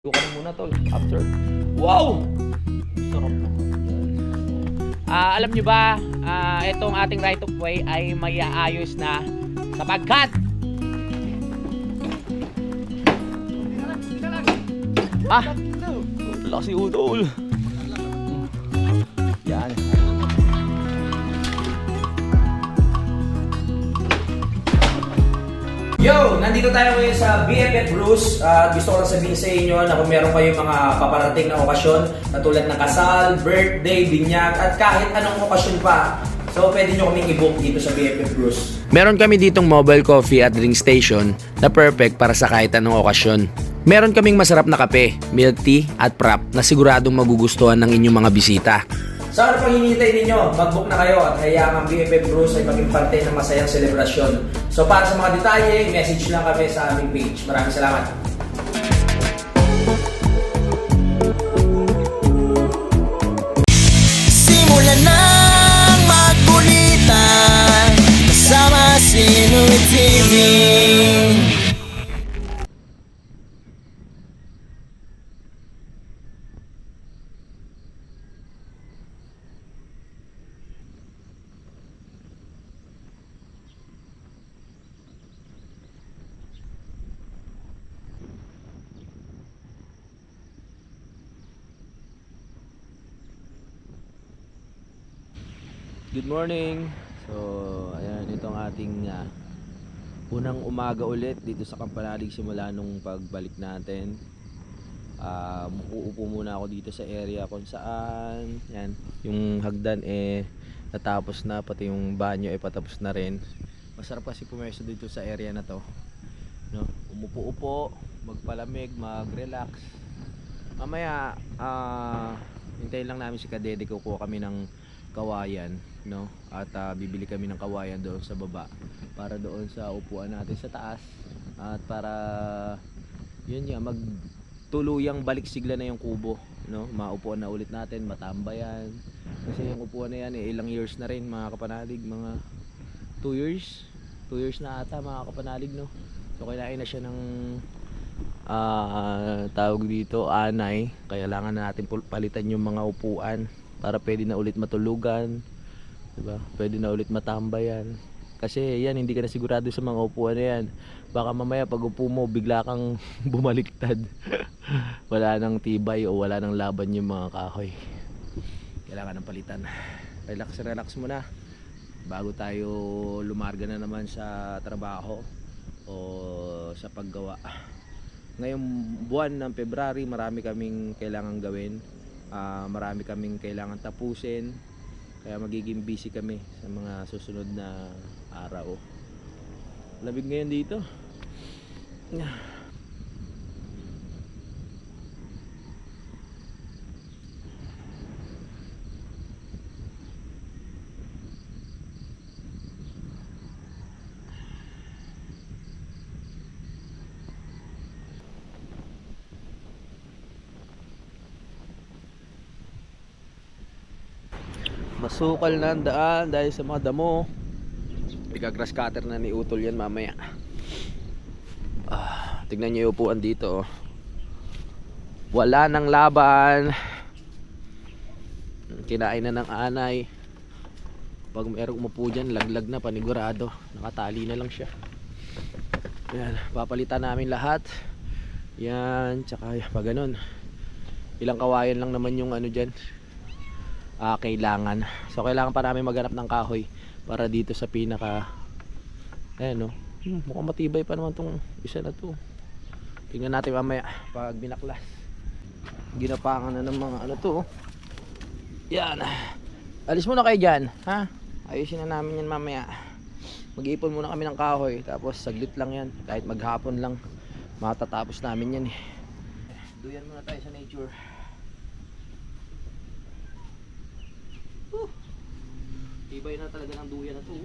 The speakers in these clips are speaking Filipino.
Bukan muna tol, after. Wow! Sarap naman yan. Alam nyo ba, itong ating right of way ay may aayos na sapagkat lakas si Udol. Yan. Yo! Nandito tayo ngayon sa BFF Bruce. Gusto ko lang sabihin sa inyo na kung meron kayong mga paparating na okasyon na tulad ng kasal, birthday, binyag, at kahit anong okasyon pa, so pwede nyo kaming i-book dito sa BFF Bruce. Meron kami ditong mobile coffee at drink station na perfect para sa kahit anong okasyon. Meron kaming masarap na kape, milk tea at prop na siguradong magugustuhan ng inyong mga bisita. Sa ano pang hinihintay ninyo, mag-book na kayo at hayaan ang BFF Bruce ay maging parte ng masayang selebrasyon. So para sa mga detalye, message lang kami sa aming page. Maraming salamat. Simulan nang magkulitan kasama si Nuit TV. Good morning. So, ayan, itong ating unang umaga ulit dito sa Kampanalig simula nung pagbalik natin. Uupo muna ako dito sa area kung saan yan, yung hagdan natapos na, pati yung banyo patapos na rin. Masarap kasi pumesto dito sa area na to, no? Umupo-upo, magpalamig, mag-relax. Mamaya hintayin lang namin si Kadede, kukuha kami ng kawayan, no? At bibili kami ng kawayan doon sa baba para doon sa upuan natin sa taas, at para yun nga, magtuluyang balik sigla na yung kubo, no? Maupuan na ulit natin, matambayan, kasi yung upuan na yan ilang years na rin mga kapanalig, mga 2 years na ata mga kapanalig, no? So kailangan na siya ng tawag dito, anay. Kailangan na natin palitan yung mga upuan para pwede na ulit matulugan, diba? Pwede na ulit matambayan. Kasi yan, hindi ka na sigurado sa mga upuan na yan. Baka mamaya pag upo mo, bigla kang bumaliktad. Wala nang tibay o wala nang laban yung mga kahoy. Kailangan ng palitan. Relax muna bago tayo lumarga na naman sa trabaho o sa paggawa. Ngayong buwan ng February, marami kaming kailangan gawin. Marami kaming kailangan tapusin, kaya magiging busy kami sa mga susunod na araw. Lamig ngayon dito. Masukal na ang daan dahil sa mga damo. Grass cutter na ni Utol yan mamaya. Tignan niyo yung upuan dito, oh. Wala nang laban. Kinain na ng anay. Pag mayroong umupo dyan, laglag na panigurado. Nakatali na lang siya. Yan, papalitan namin lahat. Yan, tsaka pag ganun, ilang kawayan lang naman yung ano dyan, kailangan. So kailangan pa namin maghanap ng kahoy para dito sa pinaka, ayan, no? Mukhang matibay pa naman tong isa na to. Tingnan natin mamaya pag binaklas. Ginapangan na ng mga ano to, oh. Yan, alis muna kayo dyan, ha? Ayusin na namin yan mamaya. Mag-iipon muna kami ng kahoy, tapos saglit lang yan, kahit maghapon lang matatapos namin yan, eh. Duyan muna tayo sa nature. Tibay na talaga ng duyan na to.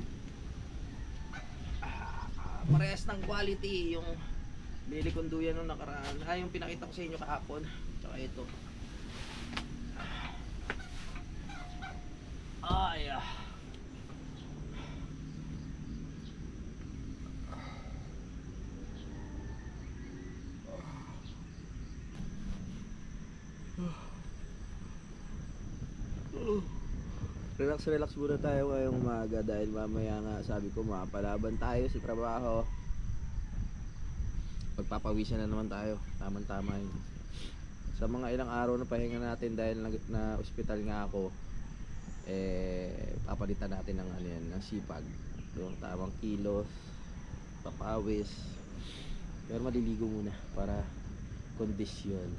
Parehas ng quality yung bili kong duyan nung nakaraan. Yung pinakita ko sa inyo kahapon. Tsaka ito. Relax muna tayo ngayong umaga dahil mamaya nga sabi ko mapalaban tayo sa trabaho. Magpapawisan na naman tayo, tama yun. Sa mga ilang araw na pahinga natin dahil na ospital nga ako, papalitan natin ng ano yan, ng sipag, yung tamang kilos, papawis, pero maliligo muna para kondisyon.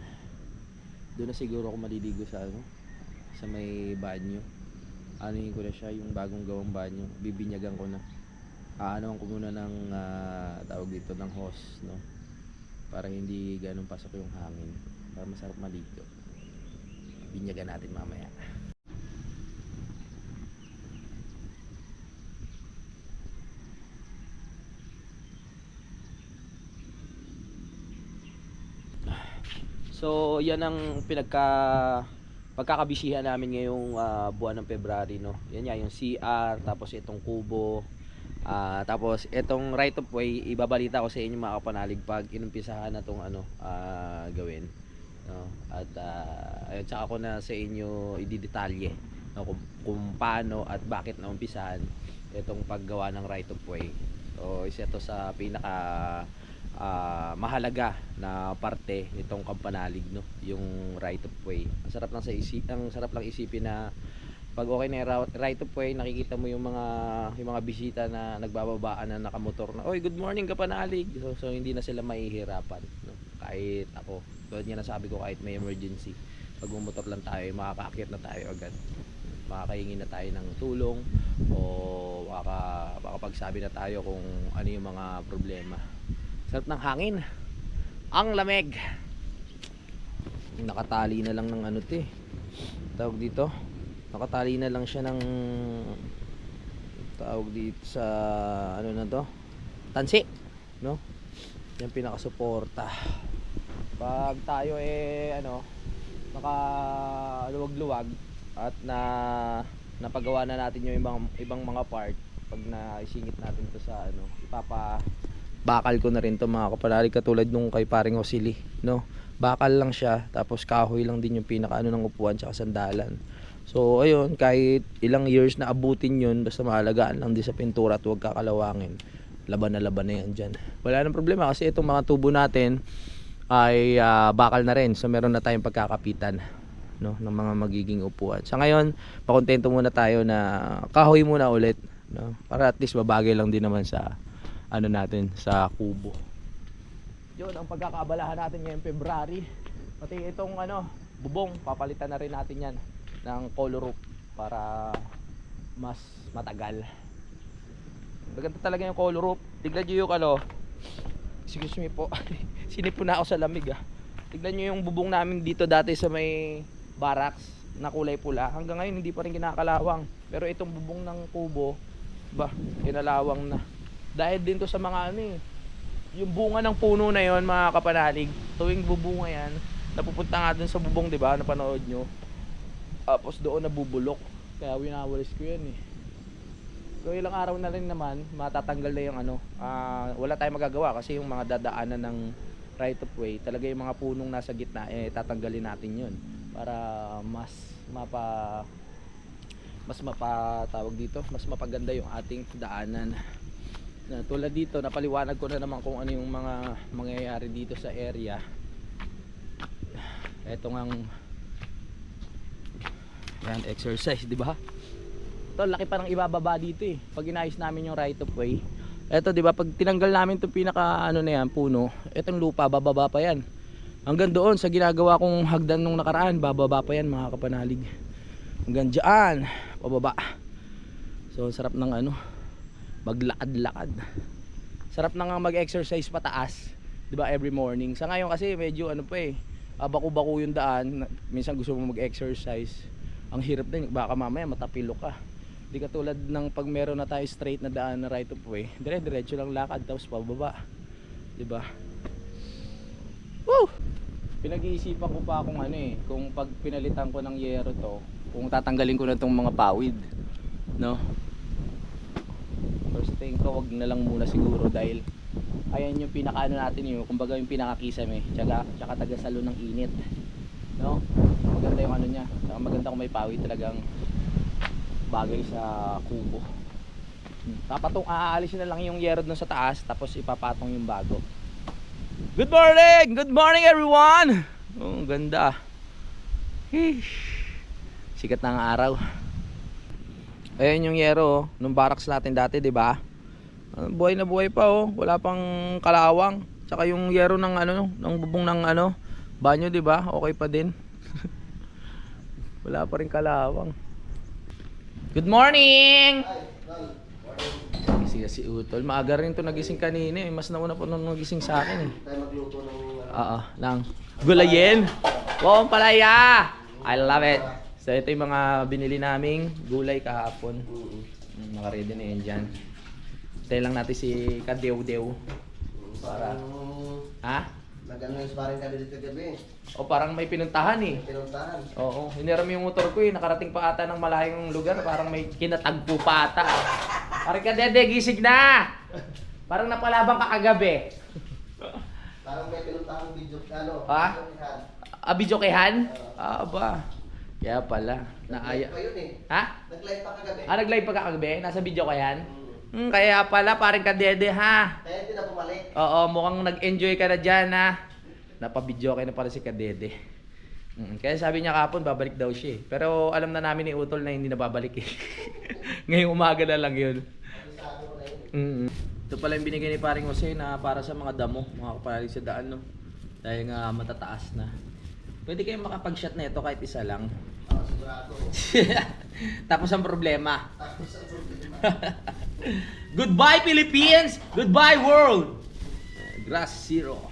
Doon na siguro ako maliligo sa ano, sa may banyo. Anuhin ko na siya, yung bagong gawang banyo, bibinyagan ko na. Aanohan ko muna ng tawag dito ng hose, no, para hindi ganun pasok yung hangin, para masarap maligo. Binyagan natin mamaya. So yan ang pagkakabisihan namin ngayong buwan ng February, no. Yan nga yung CR, tapos itong kubo, tapos itong right of way ibabalita ko sa inyo mga kapanalig pag inumpisahan na tong ano gawin, no. At ayun, tsaka ko na sa inyo ididetalye, no, kung paano at bakit na umpisahan itong paggawa ng right of way. So isa to sa pinaka mahalaga na parte nitong Kampanalig, no, yung right of way. Ang sarap lang isipin na pag okay na yung right of way, nakikita mo yung mga bisita na nagbababaan na nakamotor na, "Oy, good morning Kampanalig." So hindi na sila mahihirapan, no? Kahit ako, tulad nga nasabi ko, kahit may emergency, pag bumotor lang tayo, makakaakyat na tayo agad, makakahingi na tayo ng tulong, o makapagsabi na tayo kung ano yung mga problema. Sarap ng hangin, ang lamig. Nakatali na lang ng ano tawag dito, nakatali na lang siya ng tawag dito sa ano na to, tansi, no. Yan pinakasuporta pag tayo nakaluwag-luwag at napagawa na natin yung ibang mga part. Pag naisingit natin to sa ano, bakal ko na rin to mga kapanalig, katulad nung kay paring Hosili, no. Bakal lang siya, tapos kahoy lang din yung pinaka ano ng upuan tsaka sandalan. So ayun, kahit ilang years na abutin yun, basta mahalagaan lang din sa pintura at huwag kakalawangin, laban na yan dyan. Wala nang problema kasi itong mga tubo natin ay bakal na rin, so meron na tayong pagkakapitan, no, ng mga magiging upuan. Sa ngayon, pakontento muna tayo na kahoy muna ulit, no, para at least babagay lang din naman sa ano natin, sa kubo. Yun ang pagkakaabalahan natin ngayong February. Pati itong bubong, papalitan na rin natin yan ng color roof para mas matagal. Maganda talaga yung color roof. Tignan nyo yung excuse me po, sinip po na ako sa lamig Tignan nyo yung bubong namin dito dati sa may barracks na kulay pula. Hanggang ngayon hindi pa rin kinakalawang. Pero itong bubong ng kubo, kinalawang na. Dahil din to sa mga yung bunga ng puno na yon mga kapanalig, tuwing bubunga yan, napupunta nga dun sa bubong, di ba, napanood nyo, tapos doon nabubulok, kaya winawalis ko yan So ilang araw na rin naman matatanggal na yung wala tayong magagawa kasi yung mga dadaanan ng right of way, talaga yung mga punong nasa gitna, tatanggalin natin yun para mas mapaganda yung ating daanan. Na tulad dito, napaliwanag ko na naman kung ano yung mga mangyayari dito sa area. Ito ngang yan, exercise, di ba? Ito, laki pa ng ibababa dito pag inayos namin yung right of way. Ito, di ba, pag tinanggal namin itong pinaka na yan, puno, itong lupa, bababa pa yan. Hanggang doon sa ginagawa kong hagdan nung nakaraan, bababa pa yan mga kapanalig. Hanggang dyan, pababa. So, sarap ng maglakad-lakad. Sarap na nga mag-exercise pataas, 'di ba, every morning. Sa ngayon kasi medyo baku-baku yung daan. Minsan gusto mo mag-exercise. Ang hirap din, baka mamaya matapilo ka. Di katulad ng pag meron na tayo straight na daan na right of way. Dire-diretso lang lakad tapos pababa. 'Di ba? Woo! Pinag-iisipan ko pa kung kung pag pinalitan ko ng yero to, kung tatanggalin ko na tong mga pawid, no? First thing ko, wag na lang muna siguro dahil ayan yung pinaka natin kumbaga yung pinakakisame, tsaka tagasalo ng init, no? maganda yung ano niya. Saka maganda kung may pawi talagang bagay sa kubo. Aalisin na lang yung yero dun sa taas, tapos ipapatong yung bago. Good morning! Good morning everyone! Oh, ganda. Sikat ng araw. Ayan yung yero nung barracks natin dati, di ba? Buhay na buhay pa oh. Wala pang kalawang. Tsaka yung yero ng ano, ng bubong ng ano, banyo, di ba? Okay pa din. Wala pa rin kalawang. Good morning! Gising na si Utol. Maaga rin ito nagising kanina eh. Mas nauna po nung nagising sa akin eh. Tayo magluto ng... Lang. Gulayin! Wow, palaya! I love it! So ito yung mga binili naming gulay kahapon. Naka-ready na yun dyan. Tayo lang natin si Kadew-dew. Para... Ha? Nag-ano yung sparring ka dito kagabi. O parang may pinuntahan eh. Pinuntahan. Oo, hiniram yung motor ko eh. Nakarating pa ata ng malayong lugar. Parang may kinatagpo pa ata. Parang ka dede, gising na! Parang napalabang ka kagabi. Parang may pinuntahan video, ano? Ha? Abidyokehan? Oo. Ba? Kaya pala. Nag-live pa yun eh. Ha? Nag-live pa kagabi. Nag-live pa ka kagabi? Nasa video kayan? Kaya pala, parang ka dede ha. Kaya hindi na bumalik. Oo, mukhang nag-enjoy ka na dyan ha. Napabidyo kayo na pala si Kadede. Kaya sabi niya kapon, babalik daw siya eh. Pero alam na namin ni Utol na hindi na babalik eh. Ngayong umaga na lang yun. Ito pala yung binigay ni paring Jose na para sa mga damo, mga kapalalig sa daan no. Dahil nga matataas na. Pwede kayong makapag-shot na ito kahit isa lang. Sigurado. Tapos ang problema. Tapos ang problema. Goodbye Philippines! Goodbye world! Grass Zero.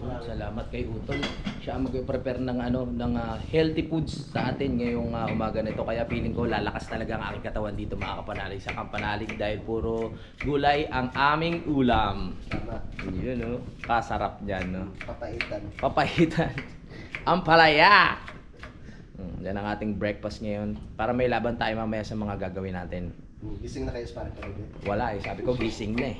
Salamat kay Utol. Siya ang mag-prepare ng healthy foods sa atin ngayong umaga na ito. Kaya feeling ko lalakas talaga ang aking katawan dito mga kapanalig sa Kampanalig dahil puro gulay ang aming ulam. Tama. Yun kasarap niyan no. Papaitan. Papaitan. Ang palaya. Yan ang ating breakfast ngayon. Para may laban tayo mamaya sa mga gagawin natin. Gising na kayo sparring kagabi. Wala eh, sabi ko gising na eh.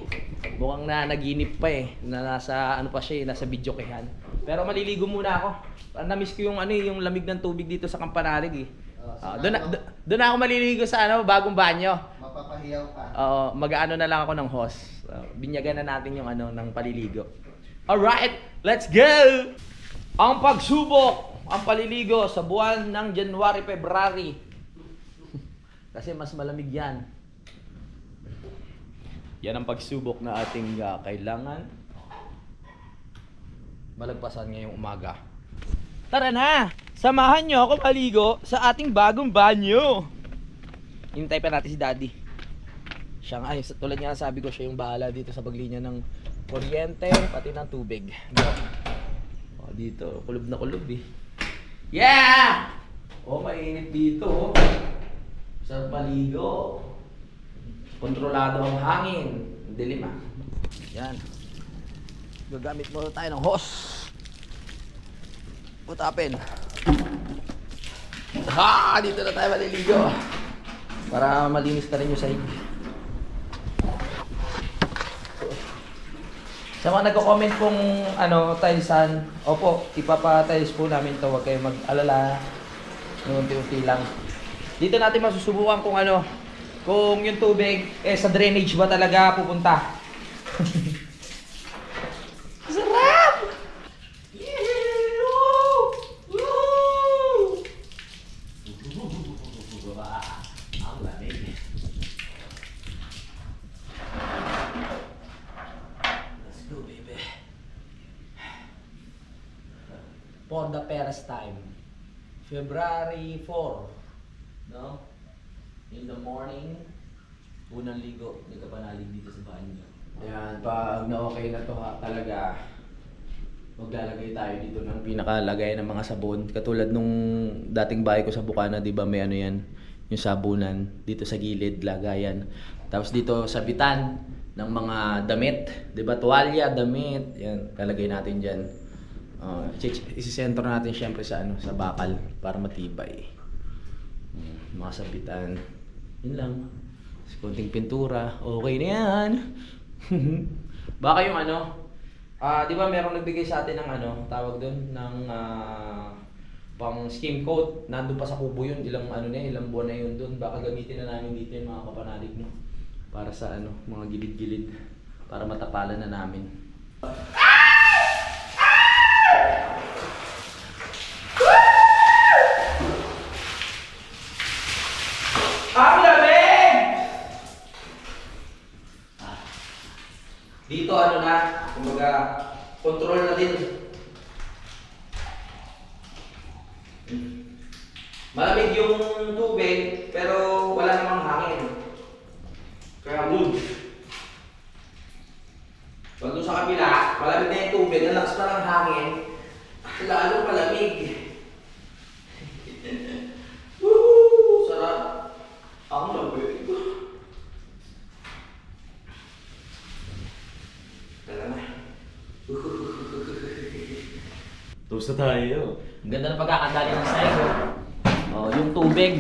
Mukhang naginip pa eh, na nasa ano pa siya eh, nasa video kehan. Pero maliligo muna ako. Na-miss ko yung yung lamig ng tubig dito sa Kampanalig eh. Doon ako maliligo sa bagong banyo. Mapapahiyaw pa. Mag-ano na lang ako ng hose. Binyagan na natin yung ng paliligo. Alright, let's go! Ang pagsubok, ang paliligo sa buwan ng January, February. Kasi mas malamig yan. Yan ang pagsubok na ating kailangan malagpasan ngayong umaga. Tara na! Samahan nyo ako maligo sa ating bagong banyo. Hintay pa natin si Daddy. Siya nga, tulad nga sabi ko, siya yung bahala dito sa paglinya ng kuryente, pati ng tubig. Dito, kulob na kulob eh. Yeah! Mainit dito. Sa paligo. Kontrolado ang hangin. Dilim Yan. Gagamit muna tayo ng hose. Putapin. Dito na tayo maliligo. Para malinis na rin yung sahig. Sa mga nagko-comment kung tilesan, opo, ipapa-tiles po namin to. Huwag kayong mag-alala. Unti-unti lang. Dito natin masusubukan kung kung yung tubig sa drainage ba talaga pupunta. Sarap! Ang lamig. Let's go, baby. For the first time, February 4. No? In the morning, unang ligo, hindi ka pa nalig dito sa banyo. Ayan, pag na-okay na to talaga, maglalagay tayo dito ng pinakalagay ng mga sabon. Katulad nung dating bahay ko sa Bukana, di ba may yan, yung sabunan, dito sa gilid, lagayan. Tapos dito sabitan ng mga damit, di ba, tuwalya, damit, yan, lalagay natin dyan. Isisentro natin syempre sa sa bakal para matibay. Mga sabitan. Yun lang. Konting pintura. Okay na yan. Baka yung di ba merong nagbigay sa atin ng tawag doon ng pang skim coat. Nandun pa sa kubo yun. Ilang buwan na yun doon. Baka gamitin na namin dito yung mga kapanalig, no? Para sa mga gilid-gilid. Para matapalan na namin. Dito kumbaga, control na din. Malamig yung tubig, pero wala namang hangin. Kaya good. Pag doon sa kabila, malamig na yung tubig, ang lakas pa ng hangin, lalo malamig. Woo! Sarap. Ang lamig. Tapos na tayo. Ang ganda ng pagkakadali ng side. Oh, yung tubig.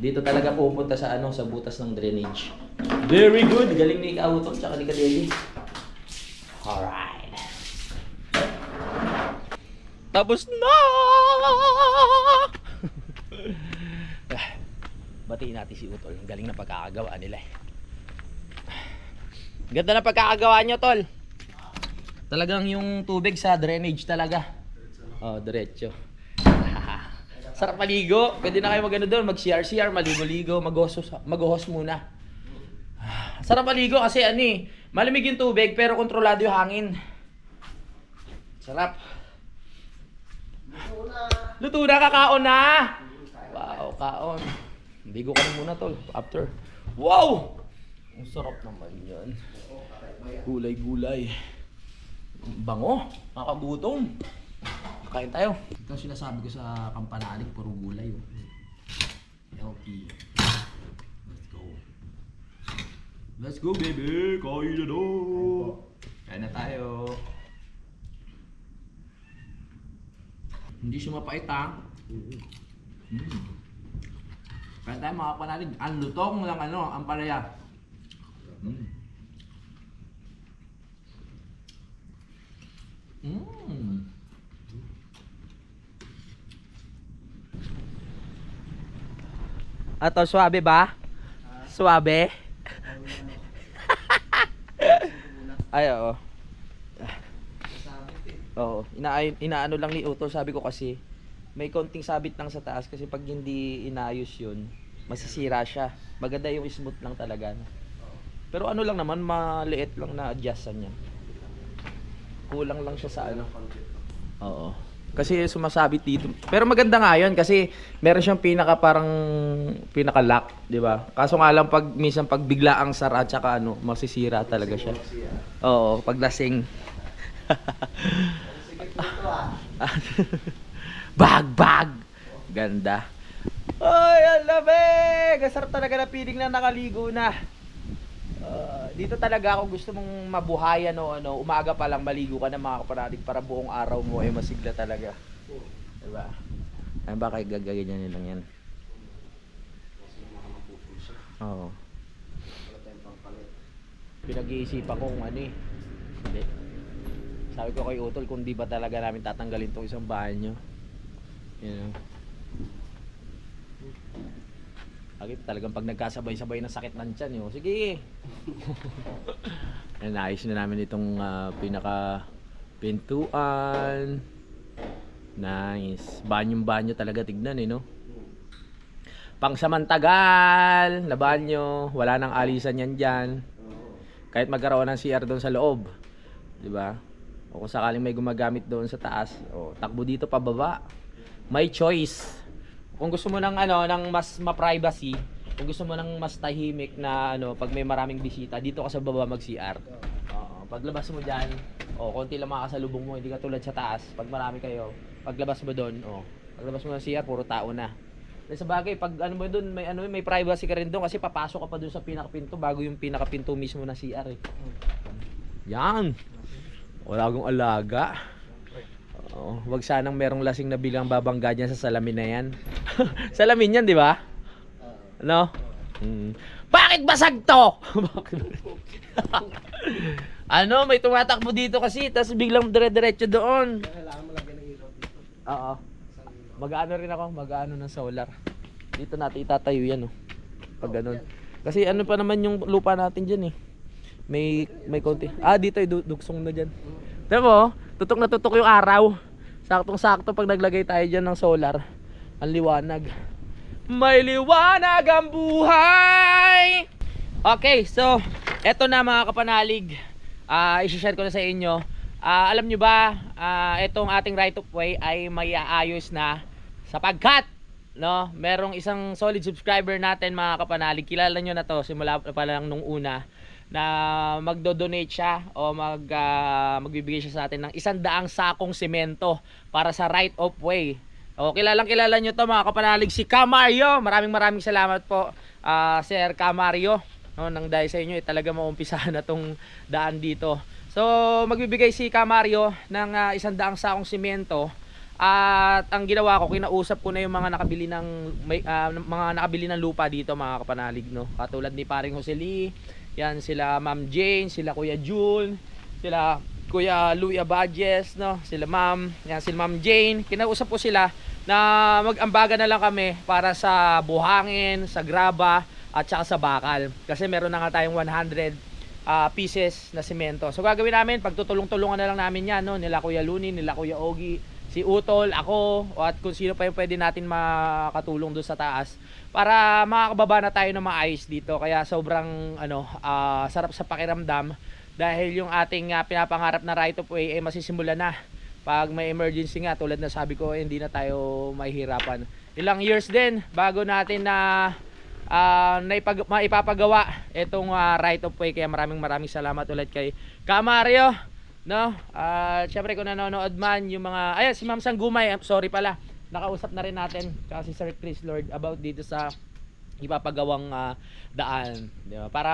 Dito talaga pupunta sa sa butas ng drainage. Very good. Galing ni Kauton tsaka ni Kadeli. Alright. Tapos na! Batiin natin si Utol. Ang galing na pagkakagawa nila eh. Ganda na pagkakagawa nyo, Tol. Talagang yung tubig sa drainage talaga. Oh, diretso. Sarap maligo. Pwede na kayo doon, mag-CR-CR, maligo-ligo, mag-host muna. Sarap maligo kasi malamig yung tubig pero kontrolado yung hangin. Sarap. Luto na, kakaon na. Wow, kaon. Ligo ka na muna, Tol. After. Wow! Ang sarap naman yan. Gulay-gulay. Bango. Nakakagutom. Kain tayo. Ito sinasabi ko sa kampanalig, puro gulay. Healthy. Let's go. Let's go, baby. Kain na daw. Kain na tayo. Hindi siya mapait, ha? Kain tayo, mga kampanalig. Ang lutong lang ang palaya. Ato, suabe ba? Suabe? Ay, oo. Oo, inaano lang ni Utol, sabi ko kasi may konting sabit lang sa taas kasi pag hindi inayos yun, masisira siya. Maganda yung smooth lang talaga. Pero lang naman, maliit lang na adjustan yan. Kulang lang siya sa Oo. Kasi sumasabit dito. Pero maganda nga yun kasi meron siyang pinaka-lock, di ba? Kaso nga lang minsan pag bigla ang sara at saka masisira talaga siya. Oo, pag lasing. Bag! Ganda. Ay, ang lamig! Ang sarap talaga na piling na nakaligo na. Dito talaga ako gusto mong mabuhayan umaga pa lang maligo ka na, mga kapanalig, para buong araw mo ay masigla talaga. Diba? Ay ba kayo gagaganyan lang yan? Oo. Pinag-iisipan ko kung hindi. Sabi ko kay Utol kung di ba talaga namin tatanggalin tong isang banyo. Talagang pag nagkasabay-sabay na sakit ng tiyan yun. Sige! Naayos na namin itong pinaka-pintuan. Nice. Banyong-banyo talaga tignan Pang samantagal na banyo. Wala nang alisan yan dyan. Kahit magkaroon ng CR doon sa loob. Diba? O kung sakaling may gumagamit doon sa taas, takbo dito pababa. May choice. Kung gusto mo ng mas ma-privacy, kung gusto mo ng mas tahimik na pag may maraming bisita, dito ka sa baba mag-CR. Paglabas mo diyan, konti lang makakasalubong mo, hindi ka tulad sa taas. Pag marami kayo, paglabas mo doon, paglabas mo ng CR, puro tao na. Sa bagay, pag mo doon, may privacy ka rin doon kasi papasok ka pa doon sa pinakapinto bago yung pinakapinto mismo na CR eh. Yan. Wala akong alaga. Wag sanang merong lasing na bilang babangga dyan sa salamin na yan. Salamin yan, di ba? Bakit basag to? May tumatakbo dito kasi, tapos biglang dire-diretso doon. Oo. Mag-ano rin ako, mag-ano ng solar. Dito natin itatayo yan, oh. Pag ganun. Kasi ano pa naman yung lupa natin diyan eh. May konti. Ah, dito ay dugsong na diyan. Tingnan mo, tutok na tutok yung araw. Saktong-sakto pag naglagay tayo diyan ng solar. Ang liwanag. May liwanag ang buhay. Okay, so eto na mga kapanalig. I-share ko na sa inyo. Alam nyo ba, etong ating right of way ay may aayos na sapagkat merong isang solid subscriber natin mga kapanalig. Kilala nyo na to simula pa lang nung una na magdo-donate siya o magbibigay siya sa atin ng 100 sakong semento para sa right of way. O kilala nyo to mga kapanalig, si Camario. Maraming salamat po Sir Camario. Nang dahil sa inyo talaga maumpisahan na tong daan dito. So magbibigay si Camario ng 100 sakong semento. At ang ginawa ko, kinausap ko na yung mga nakabili ng lupa dito mga kapanalig, no. Katulad ni paring Jose Lee, yan sila Ma'am Jane, sila Kuya June, sila Kuya Louie Abadjes, no, sila Ma'am, yan sila Ma'am Jane. Kinausap ko sila na mag-ambaga na lang kami para sa buhangin, sa graba at saka sa bakal. Kasi meron na nga tayong 100 pieces na semento. So gagawin namin, pagtutulong-tulungan na lang namin yan, no, nila Kuya Luni, nila Kuya Ogie, si Utol, ako, at kung sino pa yung pwede natin makatulong doon sa taas para makakababa na tayo ng maayos dito. Kaya sobrang sarap sa pakiramdam dahil yung ating pinapangarap na right of way ay masisimulan na. Pag may emergency nga, tulad na sabi ko, hindi na tayo mahihirapan. Ilang years din bago natin na maipapagawa itong right of way. Kaya maraming salamat ulit kay Camario, no. Syempre kung nanonood man yung mga, ayan si Ma'am Sanggumay, sorry pala, nakausap na rin natin kasi Sir Chris Lord about dito sa ipapagawang daan, di ba? Para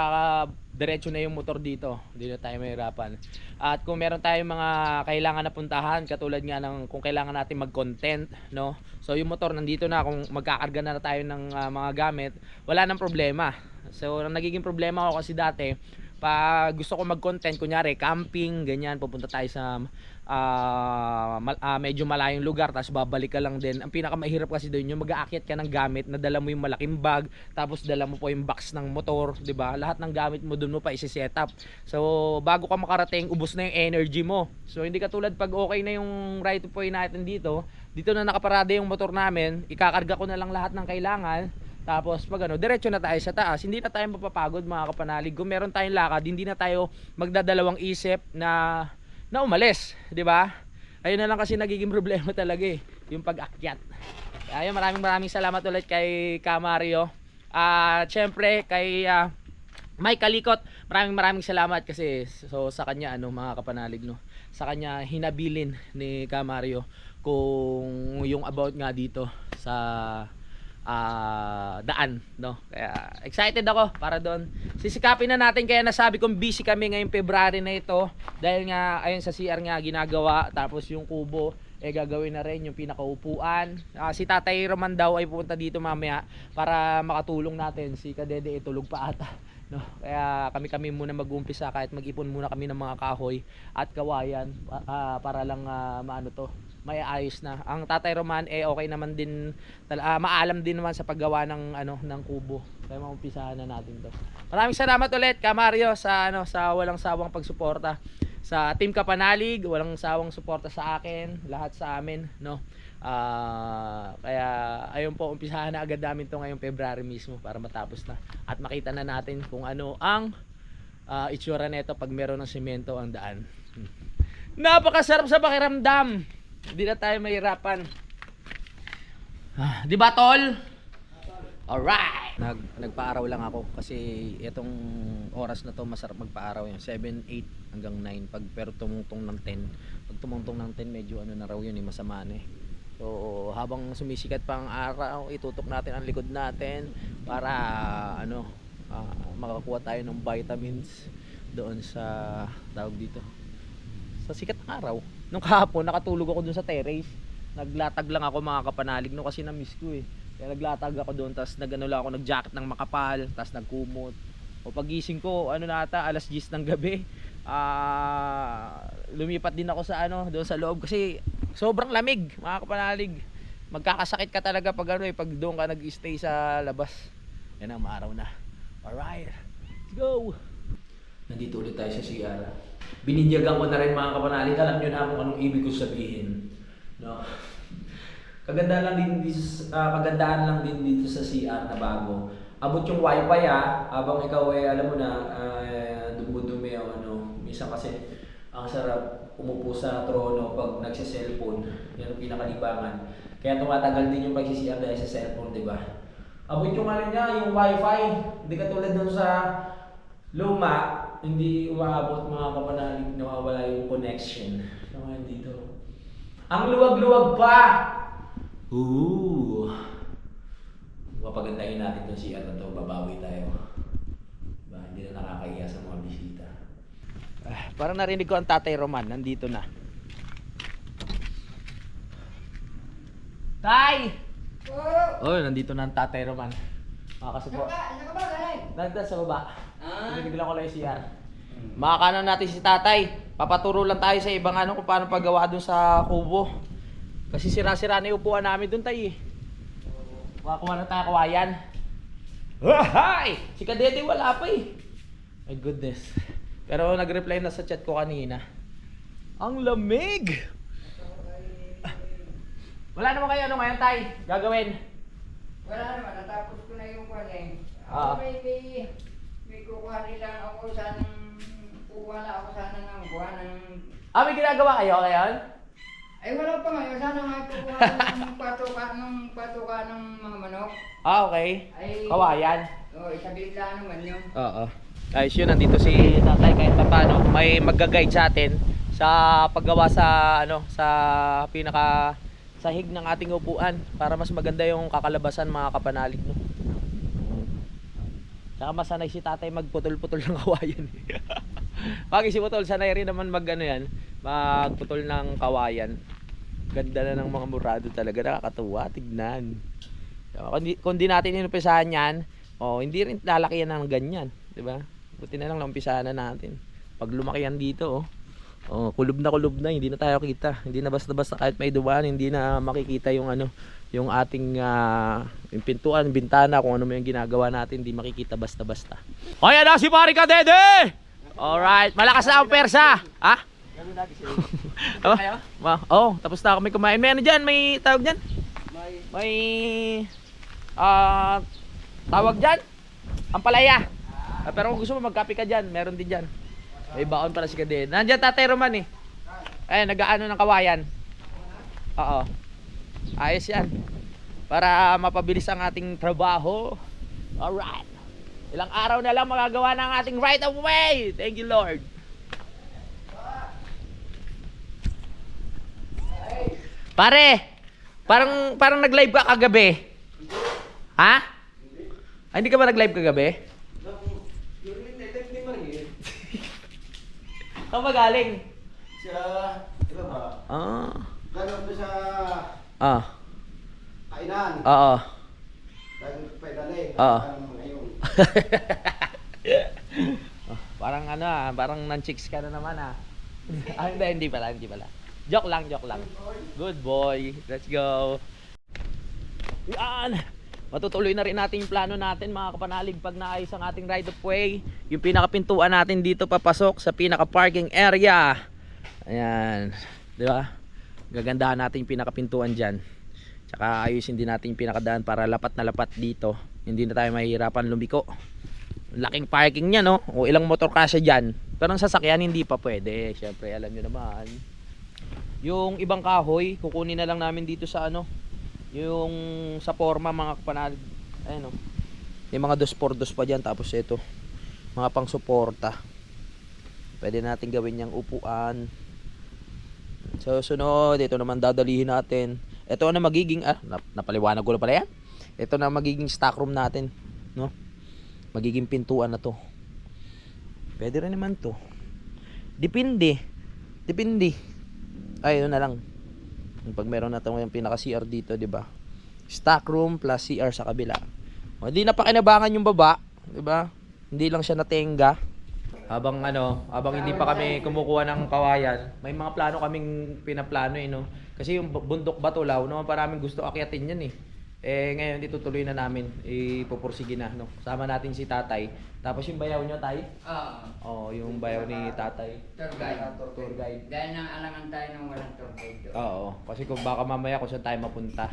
diretso na yung motor dito, hindi na tayo mahirapan. At kung meron tayong mga kailangan na puntahan, katulad nga ng kung kailangan natin mag-content, no, so yung motor nandito na, kung magkakarga na tayo ng mga gamit, wala nang problema. So ang nagiging problema ko kasi dati, pag gusto ko mag-content, kunyari camping, ganyan, pupunta tayo sa medyo malayong lugar, tapos babalik ka lang din. Ang pinakamahirap kasi doon yung mag-aakyat ka ng gamit, na dala mo yung malaking bag, tapos dala mo po yung box ng motor, 'di ba? Lahat ng gamit mo doon mo pa i-set up. So bago ka makarating, ubos na yung energy mo. So hindi katulad pag okay na yung right of way natin dito na nakaparada yung motor namin, ikakarga ko na lang lahat ng kailangan. Tapos pag diretso na tayo sa taas, hindi na tayo mapapagod mga kapanalig. Kung meron tayong lakad, hindi na tayo magdadalawang isip na umalis, 'di ba? Ayun na lang kasi nagiging problema talaga eh, yung pag-akyat. Ayun, maraming salamat ulit kay Camario. Syempre kay Mike Kalikot, maraming salamat kasi sa kanya mga kapanalig, no. Sa kanya hinabilin ni Camario kung yung about nga dito sa daan, no. Kaya excited ako para doon. Sisikapin na natin, kaya nasabi kong busy kami ngayong February na ito dahil nga ayun sa CR nga ginagawa, tapos yung kubo gagawin na rin yung pinakaupuan. Si Tatay Roman daw ay pupunta dito mamaya para makatulong natin. Si Kadede tulog pa ata, no. Kaya kami muna mag-uumpisa, kahit mag-ipon muna kami ng mga kahoy at kawayan para lang may ayos na. Ang Tatay Roman okay naman din, maalam din naman sa paggawa ng kubo. Kaya maumpisahan na natin 'to. Maraming salamat ulit Camario sa sa walang sawang pagsuporta sa Team Kapanalig, walang sawang suporta sa akin, lahat sa amin, no. Kaya ayun po, umpisahan na agad namin 'to ngayong February mismo para matapos na at makita na natin kung ano ang itsura nito pag meron ng semento ang daan. Napakasarap sa pakiramdam. Hindi na tayo mahirapan. Di ba, tol? Alright! Nagpaaraw lang ako kasi itong oras na to masarap magpaaraw, yung 7, 8 hanggang 9 pero tumungtong ng 10. Pag tumungtong ng 10 medyo na raw yun, masama na eh. So habang sumisikat pa ang araw, itutok natin ang likod natin para makakuha tayo ng vitamins doon sa tawag dito, sa sikat ng araw. Nung kahapon nakatulog ako dun sa terrace, naglatag lang ako mga kapanalig, no, kasi na-miss ko eh. Kaya naglatag ako doon, tapos nag-jacket ng makapal, tapos nagkumot. O pagising ko, alas 10 ng gabi. Lumipat din ako sa doon sa loob kasi sobrang lamig, mga kapanalig. Magkakasakit ka talaga pag ano pag doon ka nag-stay sa labas. Yan ang maaraw na. Alright, let's go! Nandito ulit tayo sa CR. Bininyagan ko na rin mga kapanalig. Alam nyo na kung anong ibig ko sabihin. No? Kagandahan lang din dito sa CR na bago. Abot yung wifi habang ikaw alam mo na dumudumi o ano. Minsan kasi ang sarap umupo sa trono pag nagse-cellphone. Yan ang pinakalibangan. Kaya tumatagal din yung pag-CR dahil sa cellphone, di ba? Abot yung ano niya, yung wifi. Hindi katulad dun sa luma, hindi umaabot mga kapanalig, nawawala yung connection. So ngayon dito. Ang luwag-luwag pa! Ooh! Papagandahin natin itong CR na ito, babawi tayo. Diba? Hindi na nakakahiya sa mga bisita. Parang narinig ko ang Tatay Roman, nandito na. Tay! Oh, nandito na ang Tatay Roman. Makakasupo. Saan ka ba, Ganay? Nandito sa baba. Biniglan ko lang yung CR. Makakaano natin si Tatay. Papaturo lang tayo sa ibang ano kung paano paggawa dun sa kubo. Kasi sira-sira na yung upuan namin dun, Tay. Makakuha na tayo kawayan. Hay! Si Kadete wala pa eh. My goodness. Pero nag-reply na sa chat ko kanina. Ang lamig! Wala naman kayo ano ngayon, Tay? Gagawin? Wala naman, natapos ko na yung kwan eh. Ah. Ako may kukuha nila ako kukuha na ako sana ng kuha ng... May ginagawa kayo ngayon? Ay wala pa ngayon, sana nga kukuha ng patuka ng mga manok. Okay. Ay, Kawayan. isabi lang naman yun. Oo. Ayos yun, nandito si Tatay kahit paano may mag-guide sa atin sa paggawa sa sa pinaka sahig ng ating upuan para mas maganda yung kakalabasan mga kapanalig, no. Saka masanay si Tatay magputol-putol ng kawayan. Pag si Putol sanay rin naman magputol ng kawayan. Ganda na ng mga murado talaga, nakakatuwa tignan. Kung di natin inumpisahan yan, hindi rin lalaki yan ng ganyan, di ba? Buti na lang naumpisahan na natin. Pag lumaki yan dito, kulob na, hindi na tayo kita. Hindi na basta-basta kahit may dumaan, hindi na makikita yung yung ating yung pintuan, bintana, kung ano may ginagawa natin, hindi makikita basta-basta. Kaya na si Pare Kadede! Alright, malakas na ang persa. Ha? Tapos na kami kumain. May ano dyan, may tawag dyan? May tawag dyan? Ampalaya. Pero kung gusto mo magkape ka dyan, meron din dyan. May baon para si Kadede. Nandiyan Tatay Roman eh. Ayun, nag-aano ng kawayan. Oo. Ayos yan. Para mapabilis ang ating trabaho. Alright. Ilang araw na lang magagawa ng ating right of way. Thank you, Lord. Pare, parang nag-live ka kagabi. Ha? Ay, hindi ka ba nag-live kagabi? Saan ba galing? Di ba ba? Ganon doon sa kainan. Oo. Ganon pedale. Oo. Ngayon. Parang parang nan-chicks ka na naman hindi pala. Joke lang. Good boy. Let's go. Yan. Matutuloy na rin natin yung plano natin mga kapanalig pag naayos ang ating right of way. Yung pinakapintuan natin dito papasok sa pinaka parking area. Ayan. Di ba? Gagandahan natin yung pinakapintuan dyan. Tsaka ayusin din natin yung pinakadaan para lapat na lapat dito. Hindi na tayo mahihirapan lumiko. Laking parking niya, no? O ilang motor kasya dyan. Pero ang sasakyan hindi pa pwede. Siyempre alam nyo naman. Yung ibang kahoy kukunin na lang namin dito sa yung sa forma mga kapanalig. Ayan, may mga 2x2 pa dyan. Tapos ito mga pang suporta. Pwede natin gawin yung upuan. So sunod, ito naman dadalihin natin. Ito na magiging napaliwanag ko na pala yan. Ito na magiging stock room natin, no? Magiging pintuan na to. Pwede rin naman to. Depende. Ay, yun na lang. Pag meron na yung pinaka CR dito, di ba? Stock room plus CR sa kabila. Hindi na pakinabangan yung baba, di ba? Hindi lang siya natenga. habang hindi pa kami kumukuha ng kawayan, may mga plano kaming pinaplano no. Kasi yung bundok Batulaw, no, maraming gusto akyatin yan eh. Ngayon itutuloy na namin, ipupursige na no. Sama natin si Tatay. Tapos yung bayaw nyo, Tay? Oo. Yung bayaw ni Tatay. Tour guide. Tour guide. Dahil nang alangan tayo ng walang tour guide doon. Oo, kasi kung baka mamaya kung saan tayo mapunta.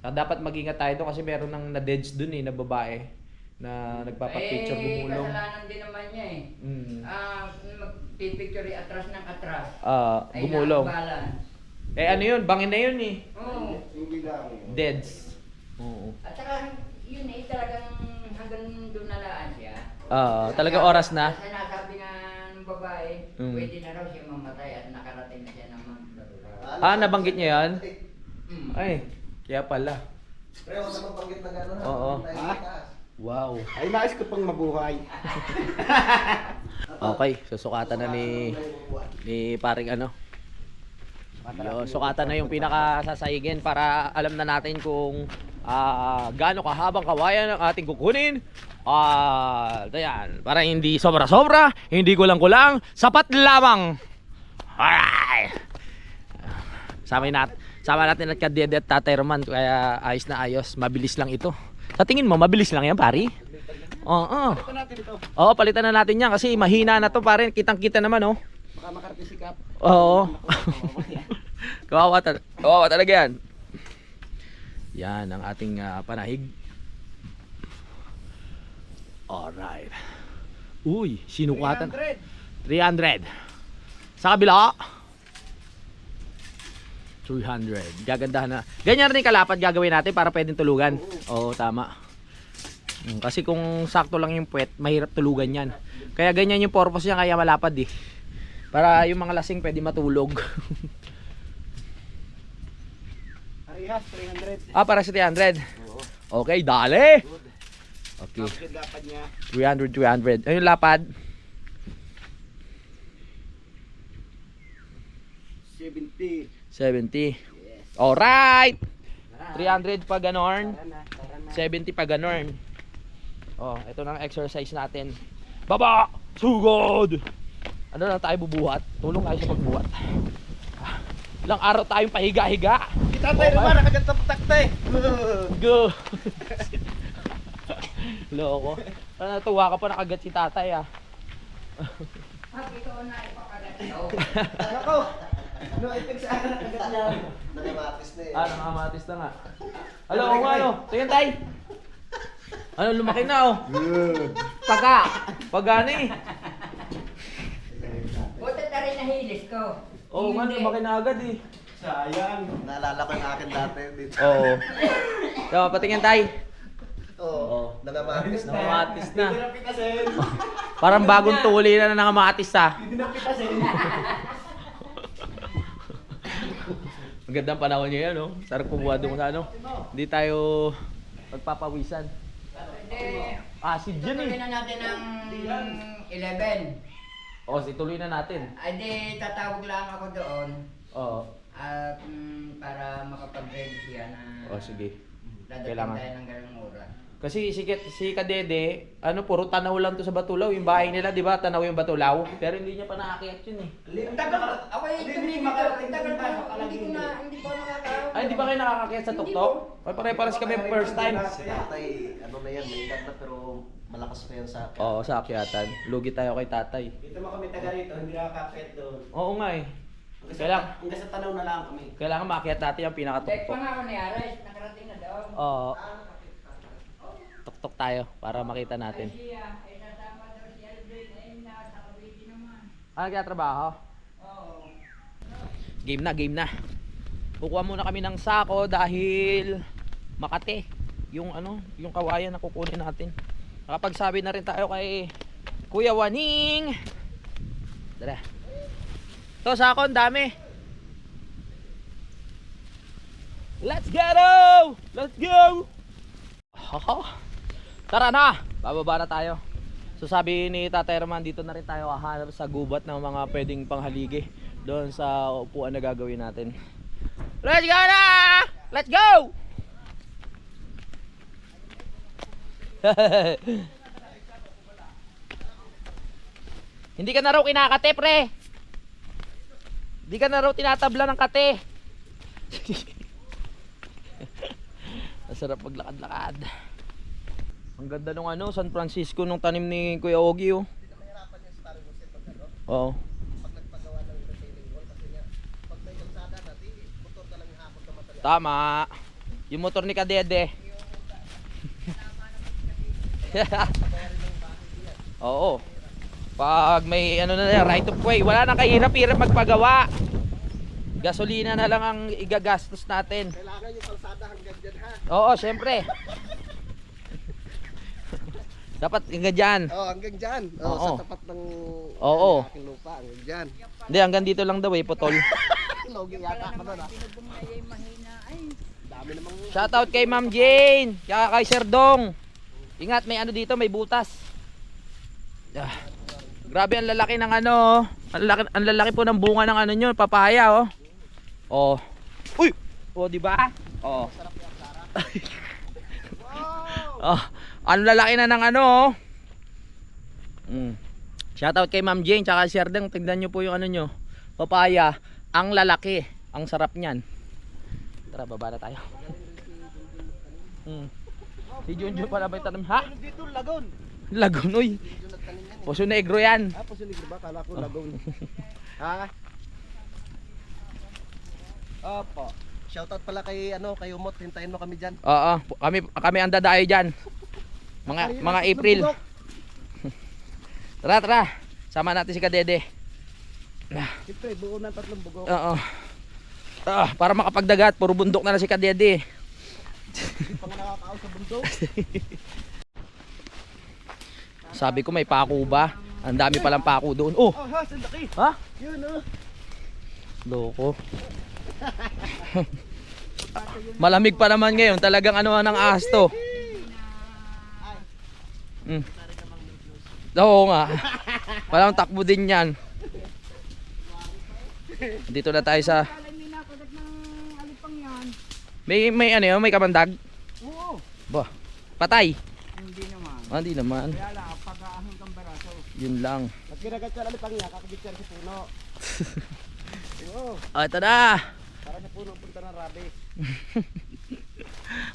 Dapat mag-ingat tayo doon kasi meron ng na-deads doon na babae na nagpapapicture gumulong. Kasalanan din naman niya eh. Magpipicture atras ng atras. Ay, Gumulong. nakabalance. Ano yun? Bangin na yun eh. Oo. Hindi lang. Deads. Oo. At saka yun eh, talagang hanggang doon nalaan siya. Talaga oras na. Kasi nasabi nga ng babae, pwede na raw siya mamatay at nakarating na siya naman. Nabanggit niya yan? Mm. Ay, kaya pala. Pre, huwag naman panggit na gano'n. Oo. Ha? Wow. Ay, nais ko pang mabuhay. Okay, susukatan na ni paring ano. Sukatan na yung pinakasasaigin para alam na natin kung gaano kahabang kawayan ang ating kukunin. Ayan, para hindi sobra-sobra, hindi kulang-kulang, sapat lamang. Alright. Sama natin at Kadedet Tatay Roman, kaya ayos na ayos, mabilis lang ito. Sa tingin mo, mabilis lang yan, pari? Oo. Ito natin ito. Oo, palitan na natin yan kasi mahina na to, pare. Kitang-kita naman, oh. Baka makarating si Kap. Oo. Kawawa talaga yan. Yan ang ating panahig. Alright. Uy, sinukatan. 300. Sa kabila. 300. Gagandahan na. Ganyan rin kalapad gagawin natin para pwedeng tulugan. Oo, tama. Kasi kung sakto lang yung puwet, mahirap tulugan yan. Kaya ganyan yung purpose niya, kaya malapad eh. Para yung mga lasing pwede matulog. Arihas, 300. Para sa 300. Okay, dali. Okay. Tapos yung lapad niya. 300. Ayun lapad. 70. 70. Alright. 300 pa ganorn. Tara na. 70 pa ganorn. Ito na ang exercise natin. Baba! Sugod! Ano na tayo bubuhat? Tulong tayo sa pagbuhat. Ilang araw tayong pahiga-higa. Kita tayo naman, nakagantapak-takta eh. Go! Loko. Natuwa ka pa nakagat si tatay ah. Ito na ipakalat. Ako, ano effect sa akin nakagat niya? Nagamatis na eh. Nakamatis na nga. Hello, ano? Tingin tay. Ano, lumaki na oh. Good. Paga na eh. Buti na rin nahilis ko. Oo nga, lumaki na agad eh. Sayang. Naalala ko yung akin dati dito. Oo. So, patingin tay. Oo. Nagamatis na. Nakamatis na. Hindi na pitasin. Parang bagong tuli na nakamatis ah. Hindi na pitasin. Ang gandang panahon niya yan, no? Sarap kumuha doon sa ano. Hindi tayo magpapawisan. Hindi. Acid yun Tutuloy eh. na natin ang 11. Ituloy na natin. Ay di, tatawag lang ako doon. Oo. At para makapag-ready siya na Sige. dadating Kailangan. tayo ng ganung oras. Kasi si Kadede, puro tanaw lang to sa Batulaw. Yung bahay nila, di ba? Tanaw yung Batulaw. Pero hindi niya pa nakakiyat yun eh. Ang tagal, ako yung tumigil ko, ang tagal pa, hindi ko nakakaroon. Ay, hindi ba kayo nakakakiyat sa tuktok? Ay, pare-pares kami first time. Si tatay, ano na yan, may edad na pero malakas pa yan sa akin. Oo, sa akyatan. Lugi tayo kay tatay. Dito mo kami taga rito, hindi nakakapit doon. Oo nga eh. Hanggang sa tanaw na lang kami. Kailangan maakyat natin yung Tek pinakatuktok. pa nga ako ni Ares, nakarating na doon. Oo. Tuktok tayo para makita natin. Ay siya, ay nasama daw si Aldrin, ay nasa Cavite naman. Kaya trabaho? Oo. Game na. Kukuha muna kami ng sako dahil Makate. Yung yung kawayan na kukunin natin. Nakapagsabi na rin tayo kay Kuya Waning. Tara. To sako, ang dami. Let's go! Let's go! Tara na! Bababa na tayo. So sabi ni Tatay Roman, dito na rin tayo hahanap sa gubat ng mga pwedeng panghaligi doon sa upuan na gagawin natin. Let's go na! Let's go! Hindi ka na raw kinakate, pre. Hindi ka na raw tinatabla ng kate. Masarap maglakad-lakad. Ang ganda nung ano, San Francisco nung tanim ni Kuya Ogie, oh. Hindi na mahirapan yung Star Jose pag ano, Oo. pag nagpagawa ng retaining wall kasi nga pag may kalsada na, di motor ka lang yung hamon na material. Tama. Yung motor ni Kadede. Oo. Pag may ano na yan, right of way, wala nang kahirap-hirap magpagawa. Gasolina na lang ang igagastos natin. Kailangan yung kalsada hanggang dyan ha. Oo, syempre. Dapat hanggang dyan. Oh, hanggang dyan. Oo. Oh, sa tapat ng Oo. aking lupa, hanggang dyan. Hindi, hanggang dito lang daw eh, putol. Logi yata ako doon ha. Pinubong na yung mahina. Ay, Dami namang Shoutout kay Ma'am Jane, kaya kay Sir Dong. Ingat, may ano dito, may butas. Ah, grabe ang lalaki ng ano, ang lalaki po ng bunga ng ano nyo, papaya oh. Oh. Uy! Oh, di ba? Oh. Oh, ang lalaki na ng ano oh. Shoutout kay Ma'am Jane, tsaka Sir Dong, tignan nyo po yung ano nyo, papaya, ang lalaki, ang sarap niyan. Tara, baba na tayo. Si Junjun pala may tanim. Ha? dito, lagon. Lagun, uy. Medyo nagtanim yan. Poso Negro yan. Ah, posiligro ba? Kala ko lagon. Ha? Opo. Shoutout pala kay ano, kay Umot, hintayin mo kami diyan. Oo, kami ang dadayo diyan. Mga April. Tara, tara. Sama natin si Kadede. Siyempre, buo ng 3 bugok. Oo. Para makapagdagat, puro bundok na lang si Kadede. Hindi pa nga nakakaaw sa bundok. Sabi ko may pako ba? Ang dami palang pako doon. Oh, Oh, ha, sandaki. ha? Yun, oh. Loko. Malamig pa naman ngayon. Talagang ano ng ahas to. Oo nga. Walang takbo din yan. Dito na tayo sa... kalay may nakagat ng alipang yan. May ano yun? May kamandag? Oo. Bah, patay. Hindi naman. Hindi naman. Kaya lang, pag-aahon kang baraso. Yun lang. At kinagat siya alipang niya, kakagit siya sa puno. Oo, Ito na. para sa puno punta ng rabi.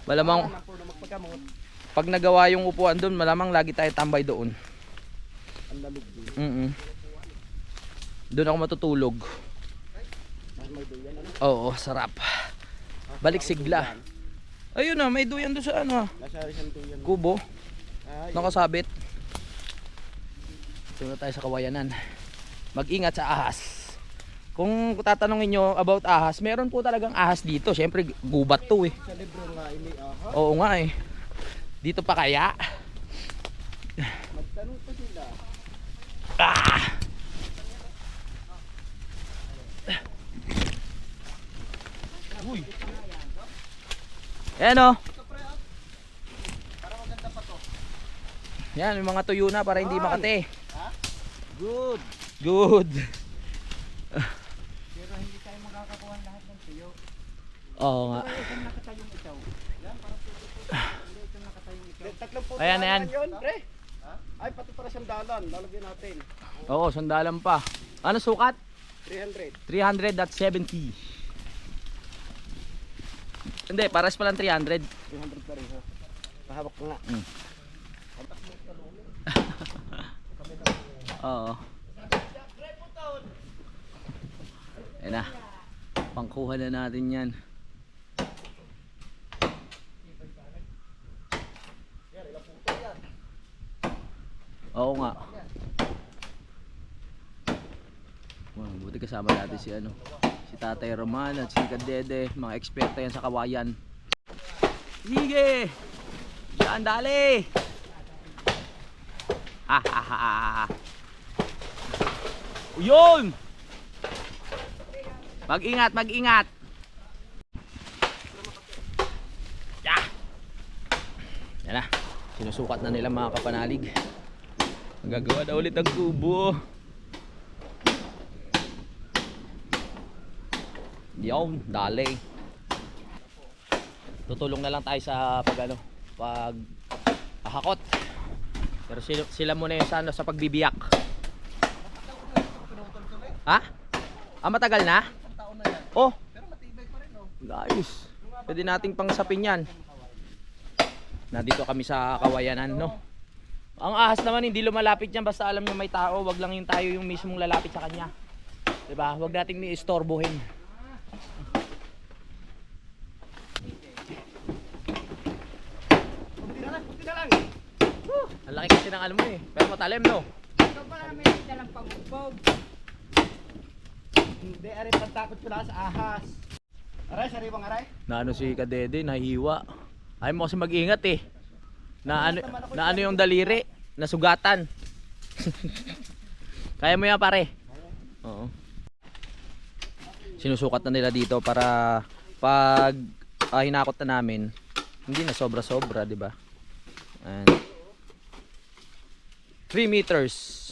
Malamang Para ng puno magpagamot. pag nagawa yung upuan doon, malamang lagi tayo tambay doon. Ang lamig din. Doon ako matutulog. May duyan, ano? Oo, sarap. Balik sigla. Ayun na, may duyan doon sa ano, Nasa isang duyan. kubo. Ah, yun. Nakasabit. Doon na tayo sa kawayanan. Mag-ingat sa ahas. Kung tatanungin nyo about ahas, meron po talagang ahas dito. Siyempre, gubat to eh. Sa libro nga, ini aha. Oo nga eh. Dito pa kaya? Magtanong pa sila. Uy. Ayan o. Para maganda pa to. Yan, yung mga tuyo na para hindi makate. Good. Good. Pero hindi tayo makakakuha lahat ng tuyo. Oo nga. Pero itong nakatayong itaw. Yan, parang tuyo po. Hindi itong nakatayong itaw. 30 po. Ayan, ayan. Yun, pre. Ay, pati para siyang dalan. Lalagyan natin. Oo, sandalan pa. Ano sukat? 300. 300.70. Hindi, pares pa lang 300. 300 pa rin ha. Pahawak ko nga. Oo. Ayan na. Pangkuha na natin yan. Oo nga. Wow, buti kasama natin si ano, si Tatay Roman at si Kadede, mga eksperto yan sa kawayan. Sige! Saan dali? Ha ha ha ha. Yun! Mag-ingat, mag-ingat! Yeah! Yan na, sinusukat na nila mga kapanalig. Gagawa na ulit ang kubo. Yun, dali. Tutulong na lang tayo sa pag hakot. Pero sila muna yung sa pagbibiyak. Ha? Ah, matagal na? Isang taon na yan. Oh, Pero matibay pa rin, oh. ayos. Pwede nating pangsapin yan. Nandito kami sa Kawayanan, no? Ang ahas naman hindi lumalapit yan basta alam niya may tao, wag lang yung tayo yung mismong lalapit sa kanya. 'Di ba? Wag nating ni-istorbohin. Kunti na lang. Ang laki kasi ng alam mo eh, pero matalim, no? Ito pa namin yung dalang pag-ubog. Hindi, aray, pagtakot ko lang sa ahas. Aray, sariwang aray. Na ano si Kadede, nahihiwa. Ayaw mo kasi mag-ingat eh. Na ano yung daliri, nasugatan. Kaya mo yan pare. Oo. Sinusukat na nila dito para pag hinakot na namin, hindi na sobra-sobra, di ba? And 3 meters.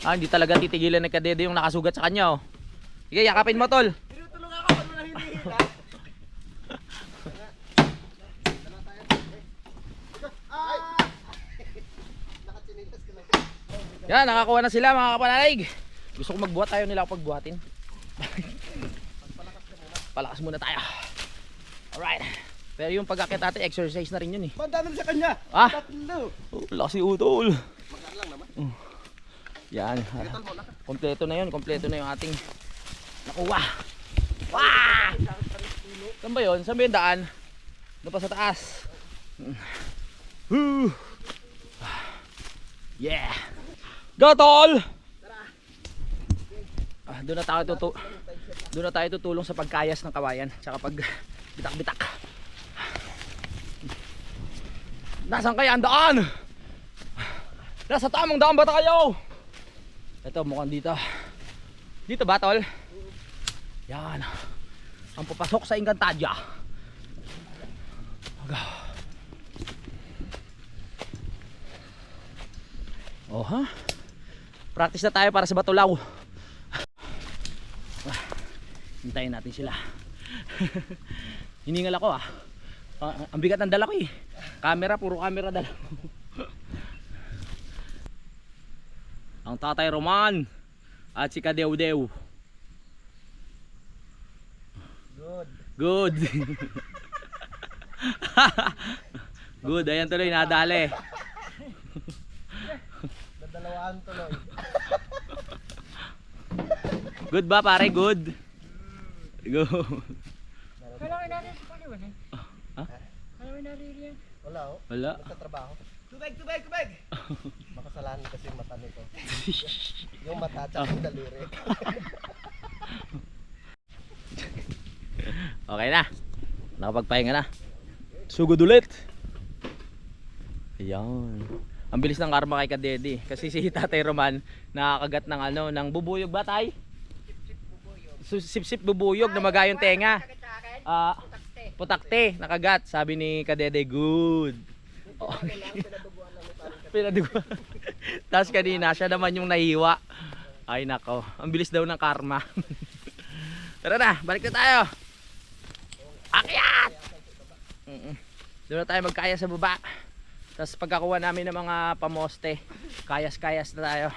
Ah, hindi talaga titigilan ni Kadede yung nakasugat sa kanya, oh. Sige, yakapin mo, tol. Tinutulungan ako, paano na hinihila? Nakatsinilas ka lang. Yan, nakakuha na sila mga kapanalig. Gusto ko magbuhat, tayo nila ako pagbuhatin. Palakas muna tayo. Alright. Pero yung pag-akit natin, exercise na rin yun eh. Banda naman sa kanya. Ah! Tatlo. Oh, lakas ni Utol. Magaan lang naman. Yan. Tol mo, lakas. Kompleto na yun. Kompleto na yung ating nakuha. Wah! Saan ba yun? Saan ba yung daan? Doon pa sa taas. Woo! Yeah! Go, Tol! Doon na tayo tutulong sa pagkayas ng kawayan tsaka pag bitak-bitak. Nasaan kaya ang daan? Nasa tamang daan ba tayo? Ito mukhang dito. Dito ba, Tol? Yan. Ang papasok sa Encantadia. Oh ha? Practice na tayo para sa Batulaw. Hintayin natin sila. Hiningal ako ah. Ang bigat ng dala ko eh. Camera, puro camera dala ko. Ang Tatay Roman at si Kadewdew. Good. Good, ayan tuloy nadali. Dadalawaan tuloy. Good ba pare? Good. Go. Kailangan natin sa paliwan eh. Ha? Kailangan natin yan. Wala, oh. Wala. Nagtatrabaho. Tubig, tubig, tubig! Makasalanan kasi yung mata nito. Yung mata at yung daliri. Okay na. Nakapagpahinga na. Sugod ulit. Ayan. Ang bilis ng karma kay Kadede. Kasi si Tatay Roman nakakagat ng ano, ng bubuyog ba tay? Sip-sip bubuyog na magayong tenga. Sakit sa akin. Putakte. Putakte, nakagat. Sabi ni Kadede, good. Oh. Pinaduguan. Tapos kanina, siya naman yung nahiwa. Ay nako, ang bilis daw ng karma. Tara na, balik na tayo. Akyat! Doon na tayo magkaya sa baba. Tapos pagkakuha namin ng mga pamoste, kayas-kayas na tayo.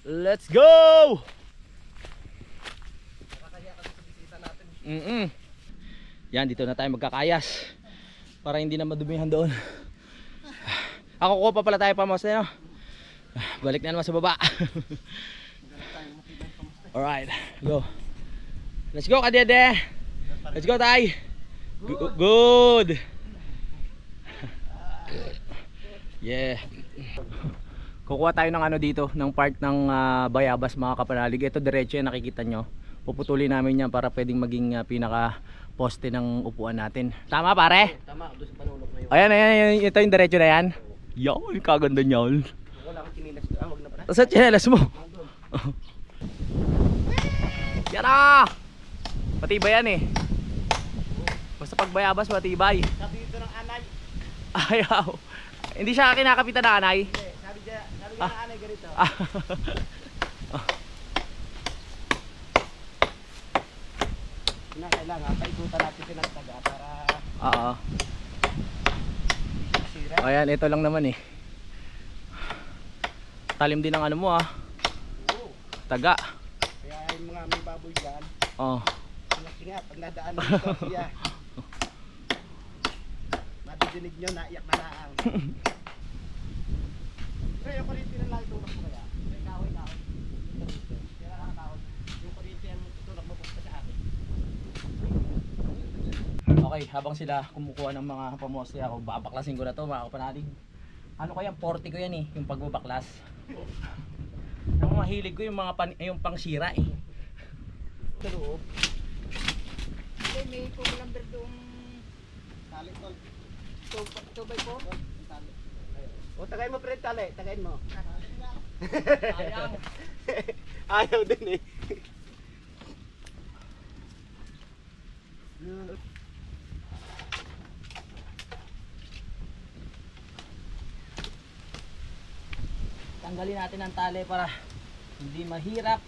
Let's go! Yan, dito na tayo magkakayas para hindi na madumihan doon. Ako ko pa pala tayo pamoste, no? Balik na naman sa baba. Alright, go. Let's go, Kadede. Let's go, Tay. Good. Yeah. Kukuha tayo ng ano dito, ng part ng bayabas mga kapanalig. Ito diretso yan, nakikita nyo. Puputulin namin yan para pwedeng maging pinaka poste ng upuan natin. Tama pare? Tama, doon sa panulok na yun. Ayan, ito yung diretso na yan. Yan, kaganda nyan. Wala akong chinilas. Wag na pala. Saan chinelas mo? Yan na! Matibay yan eh. Basta pag bayabas matibay. Sabi dito ng anay. Ayaw. Hindi siya kinakapitan na anay. Sabi niya ng anay ganito. Kailangan paikutan natin silang taga para Oo. sira. Ayan, ito lang naman eh. Talim din ang ano mo taga. Kaya yung mga may baboy dyan, Oh. ingat-ingat pag nadaan dito siya. Madidinig nyo, naiyak na laang. Pero yung kuryente na lang itulak mo kaya? May kahoy-kahoy. Kaya nakakahoy. Yung kuryente ang itulak mo pa sa akin. Okay, habang sila kumukuha ng mga pamoste, ako babaklasin ko na to mga kapanalig. Ano ko yan, 40 ko yan yung pagbabaklas. Ang mahilig ko yung mga yung pangsira Sa loob. Hindi, may kukulamber doong Tali, tol. 2x4. Tali. O, tagayin mo, friend, tali. Tagayin mo. Sayang. Ayaw din eh. Tanggalin natin ang tali para hindi mahirap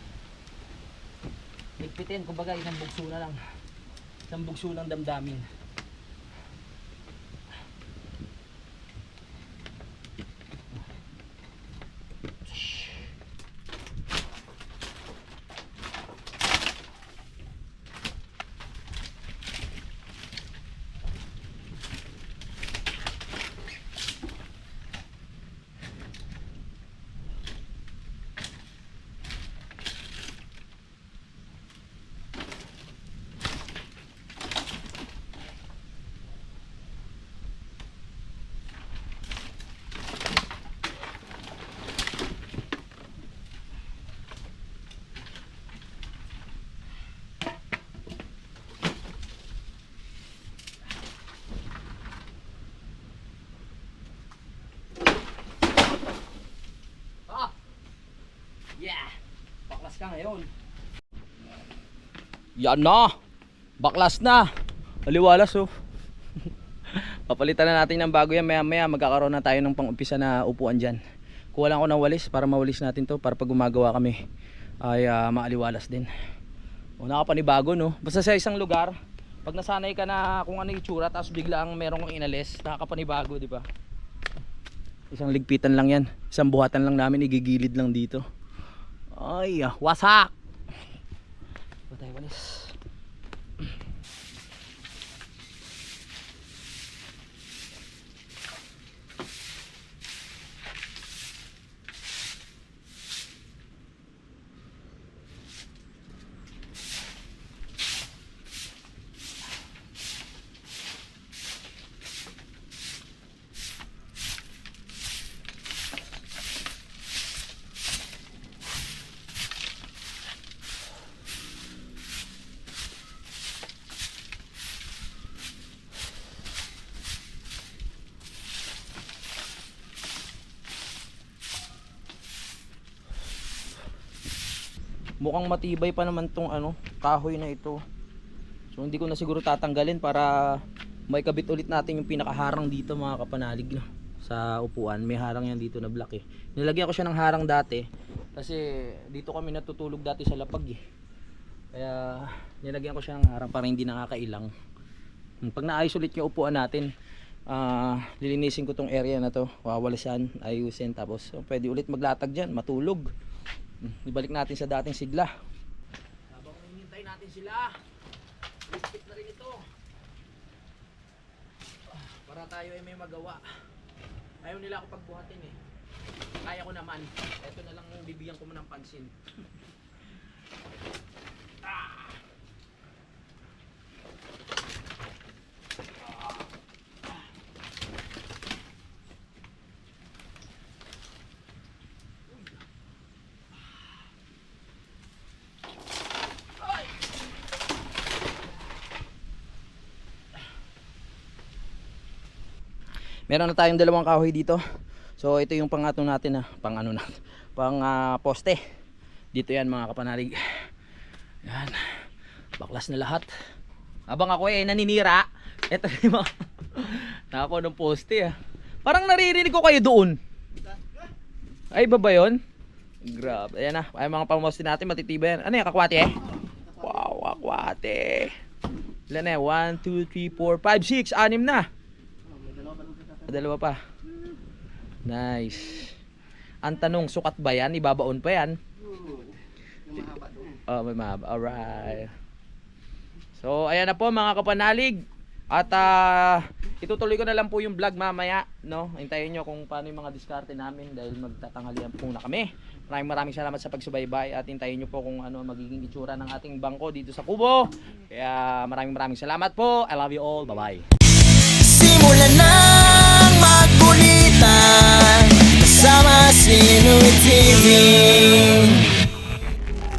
ligpitin, kumbaga isang bugso na lang, isang bugso ng damdamin. Yeah! Baklas ka ngayon. Yan na! Baklas na! Aliwalas oh. Papalitan na natin ng bago yan. Maya maya magkakaroon na tayo ng pang-umpisa na upuan dyan. Kuha lang ako ng walis para mawalis natin to, para pag gumagawa kami ay maaliwalas din. O nakapanibago no. Basta sa isang lugar, pag nasanay ka na kung ano yung itsura, tapos biglang merong inalis, nakakapanibago, di ba? Isang ligpitan lang yan. Isang buhatan lang namin, igigilid lang dito. Ay, wasak! Patay walis. Mukhang matibay pa naman tong kahoy na ito. So hindi ko na siguro tatanggalin para may kabit ulit natin yung pinakaharang dito mga kapanalig no? Sa upuan. May harang yan dito na block eh. Nilagyan ko siya ng harang dati kasi dito kami natutulog dati sa lapag eh. Kaya nilagyan ko siya ng harang para hindi nakakailang. Pag naayos ulit yung upuan natin, lilinisin ko tong area na to, wawalisan, ayusin, tapos pwede ulit maglatag dyan, matulog. Ibalik natin sa dating sigla. Habang hinihintay natin sila, lispit na rin ito para tayo ay may magawa. Ayaw nila ako pagbuhatin eh. Kaya ko naman. Ito na lang bibigyan ko mo ng pansin. Meron na tayong dalawang kahoy dito. So ito yung pangatong natin pang poste. Dito yan mga kapanalig. Yan. Baklas na lahat. Habang ako naninira, ito yung mga nako ng poste Parang naririnig ko kayo doon. Ay baba yun? Grabe. Ayan na. Ay mga pamoste natin matitibay yan. Ano yan, kakwate Wow, kakwate. Ilan na 1, 2, 3, 4, 5, 6, 6 na. Dalawa pa. Nice. Ang tanong, sukat ba yan? Ibabaon pa yan? Yung mahaba doon. Oh, may mahaba. Alright. So, ayan na po mga kapanalig. At itutuloy ko na lang po yung vlog mamaya, no? Hintayin nyo kung paano yung mga diskarte namin dahil magtatanghalian po na kami. Maraming salamat sa pagsubaybay at hintayin nyo po kung ano magiging itsura ng ating bangko dito sa Kubo. Kaya maraming salamat po. I love you all. Bye-bye.